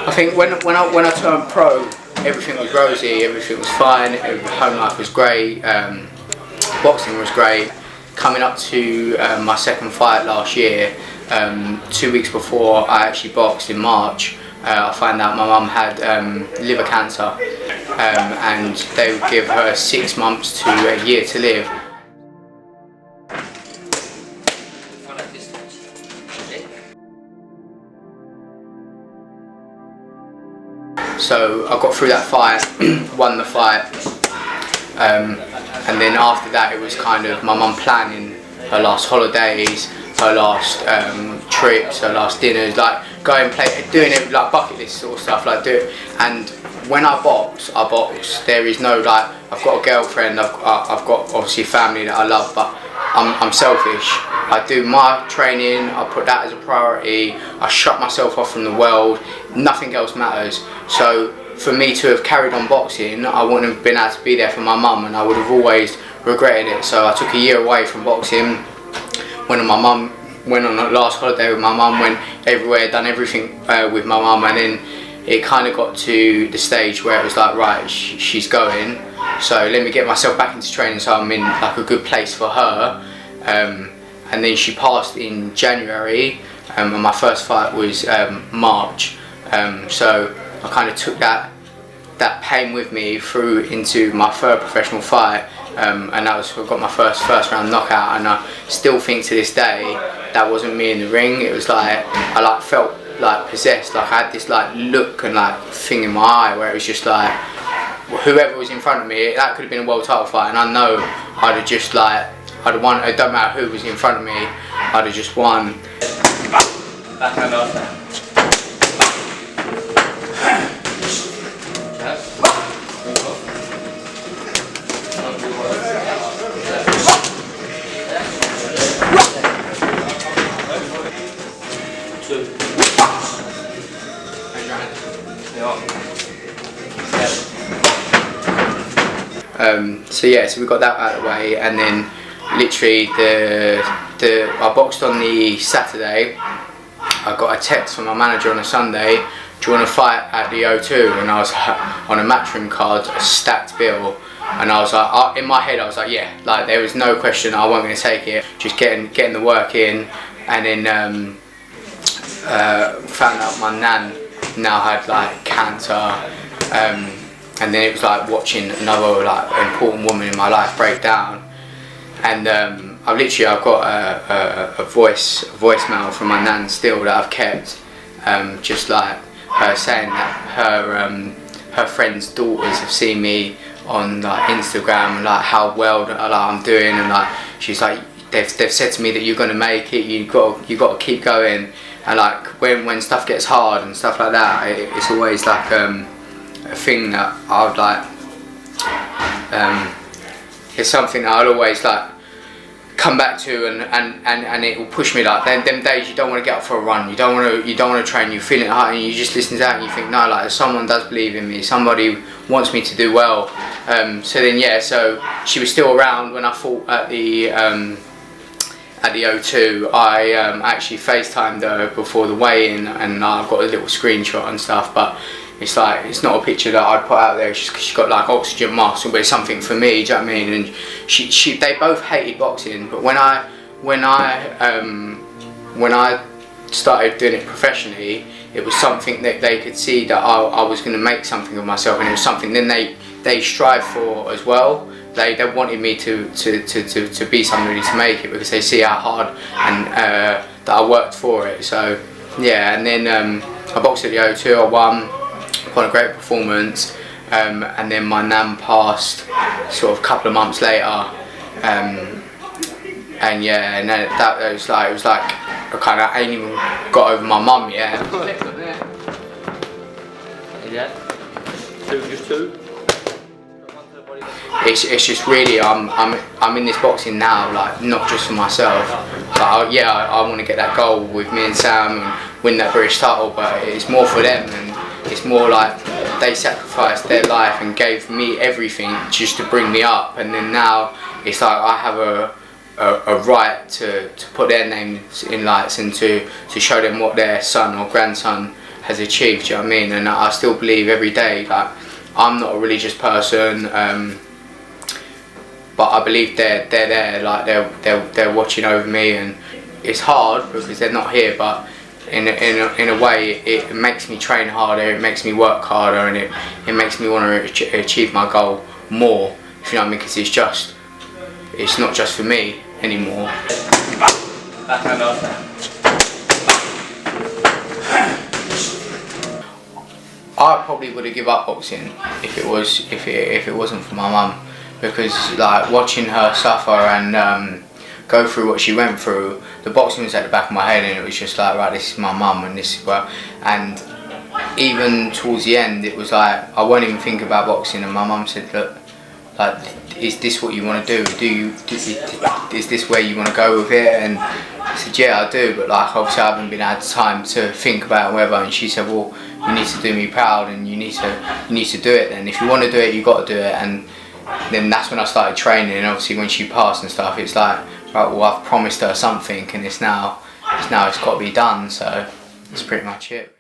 I think when I turned pro, everything was rosy, everything was fine, home life was great, boxing was great. Coming up to my second fight last year, 2 weeks before I actually boxed in March, I found out my mum had liver cancer, and they would give her 6 months to a year to live. So I got through that fight, won the fight, and then after that it was kind of my mum planning her last holidays, her last trips, her last dinners, like going doing it like bucket list sort of stuff, like do it. And when I box. There is no like, I've got a girlfriend, I've got obviously family that I love, but I'm selfish. I do my training, I put that as a priority, I shut myself off from the world, nothing else matters. So for me to have carried on boxing, I wouldn't have been able to be there for my mum, and I would have always regretted it. So I took a year away from boxing, went on the last holiday with my mum, went everywhere, done everything with my mum, and then it kind of got to the stage where it was like, right, she's going, so let me get myself back into training so I'm in like a good place for her. And then she passed in January, and my first fight was March. So I kind of took that pain with me through into my third professional fight, and that was, I got my first round knockout, and I still think to this day that wasn't me in the ring. It was like I like felt like possessed, like I had this like look and like thing in my eye where it was just like whoever was in front of me, that could have been a world title fight, and I know I'd have just like, I'd have won. It don't matter who was in front of me, I'd have just won. Backhand after. So we got that out of the way, and then literally I boxed on the Saturday. I got a text from my manager on a Sunday, do you want to fight at the O2? And I was on a matchroom card, a stacked bill, and I was like, in my head I was like, yeah, like there was no question I wasn't going to take it, just getting the work in. And then found out my nan now had like cancer, and then it was like watching another like important woman in my life break down. And I've got a voicemail from my nan still that I've kept, just like her saying that her friends' daughters have seen me on like Instagram and like how well that I'm doing, and like she's like, they've said to me that you're gonna make it, you got to keep going. And like when stuff gets hard and stuff like that, it's always like a thing that I would like, it's something that I'll always like come back to, and it will push me. Like them days you don't want to get up for a run, you don't want to train, you're feeling hard, and you just listen to that and you think, no, like someone does believe in me, somebody wants me to do well. So then yeah, so she was still around when I fought at the O2. I actually FaceTimed her before the weigh-in, and I've got a little screenshot and stuff, but it's like, it's not a picture that I'd put out there. She's got like oxygen mask, but it's something for me, do you know what I mean? And they both hated boxing, but when I started doing it professionally, it was something that they could see that I was going to make something of myself, and it was something then they strive for as well. They wanted me to be somebody, to make it, because they see how hard and that I worked for it. So yeah, and then I boxed at the O2, I won a great performance, and then my nan passed sort of a couple of months later, and yeah, and then that it was like I kind of ain't even got over my mum yet. Yeah. Just two. It's just really I'm in this boxing now, like not just for myself. Like I want to get that goal with me and Sam and win that British title, but it's more for them, and it's more like they sacrificed their life and gave me everything just to bring me up, and then now it's like I have a right to put their names in lights and to show them what their son or grandson has achieved. Do you know what I mean? And I still believe every day. Like, I'm not a religious person, but I believe they're there. Like they're watching over me, and it's hard because they're not here. But in a way, it makes me train harder. It makes me work harder, and it makes me want to achieve my goal more. If you know what I mean? Because it's not just for me anymore. Backhand off now. I probably would have given up boxing if it wasn't for my mum, because like watching her suffer and go through what she went through, the boxing was at the back of my head, and it was just like, right, this is my mum, and this is where, and even towards the end it was like I won't even think about boxing, and my mum said, look, like, is this what you want to do? Is this where you want to go with it? And I said, yeah, I do, but like obviously I haven't been had time to think about it, whatever. And she said, well, you need to do me proud, and you need to do it. Then if you want to do it, you got to do it. And then that's when I started training. And obviously when she passed and stuff, it's like, right, well, I've promised her something, and it's got to be done. So that's pretty much it.